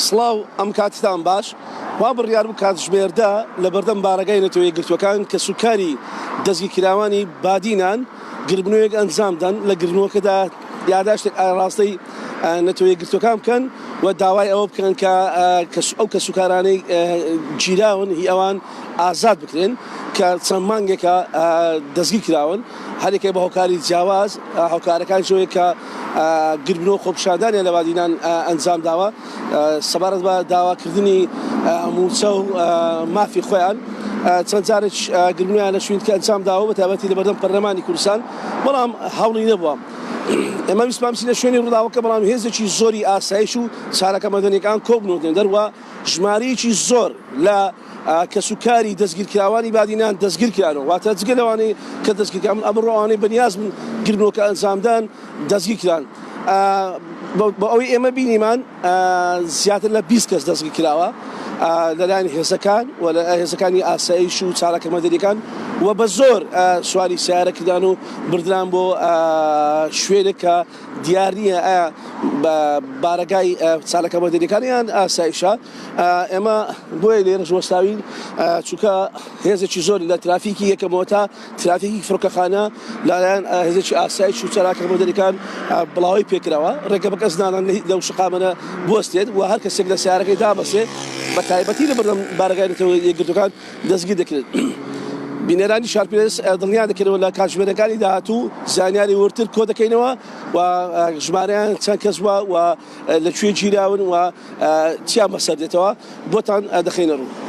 سڵاو ئەم کاتتان باش وا بڕیار بوو کاتژمێردا لە بەردەم بارەگای نەتەوەی گرتوەکان کەسوکاری دەستگیرکراوانی بادینان گربنەوەیەک ئەنجامدان لە گرنەوەکەدا یاداشتێک ڕاستەی نەتەوەی گرتوەکان بکەن و داوای ئەوە بکەن کە ئەو کەسوکارانەی گیراون هی ئەوان ئازاد بکرێن کە چەند مانگێکە دەستگیر کراون هەرێکێ بە هۆکاری جیاواز هاوکارەکان شەوەیە کە گربنەوە خۆپشاندانیان لە بادینان ئەنجام داوە سەبارەت بە داواکردنی موچە و مافی خۆیان چەند جارێک گربنەوەیان لە شوێنکە ئەنجام داوە بە تایبەتی لە بەردەم پەرلەمانی کوردستان بەڵام هەوڵی نەبووە. ئێمە ویستمانسی لە شوێنی ڕووداوەکە بەڵام هێزێکی زۆری ئاسایش و چارەکە مەدەنیەکان کۆبنەوە دەروە ژمارەیەکی زۆر لە کەسوکاری دەستگیرکراوانی بادینان دەستگیر کرانەوە واتە جگە لەوانەی کە دەستگیرکراون ئەمڕۆوانەی بەنیاز بن گرنەوەکە ئەنجامدان دەستگیر کران. بە ئەوەی ئێمە بینیمان زیاتر لە 20 کەس دەستگیر کراوە لەلایەن هێزەکان و لە هێزەکانی ئاسایش و چارەکە مەدەنیەکان و بە زۆر سواری سیارە کردان و بردران بۆ شوێنێک کە دیار نییە ئایا بارەگای چارەکە مەدەنیەکانیان ئاسایشە. ئێمە بۆیە لێرەش وەستاوین چونکە هێزێکی زۆر لە ترافیکی یەکەمەوە تا ترافیکی فڕۆکەخانە لەلایەن هێزێکی ئاسایش و چارەکە مەدەنیەکان بڵاوی پێکراوە ڕێگە بە کەس نانان لەو شقامەنە بوەستێت و هەر کەسێک لە سیارەکەی دابەسێت بە تایبەتی لە بەردەم بارەگای یەکگرتوەکان دەستگیر دەکرێت. بینەرانی شارپرێس دڵنیا دەکەنەوە لە کاتژمێرەکانی داهاتوو زانیاری ورتر کۆ دەکەینەوە و ژمارەیان چەند کەس وە و لەکوێ گیراون و چیان بەسەر دێتەوە بۆتان دەخینە ڕوو.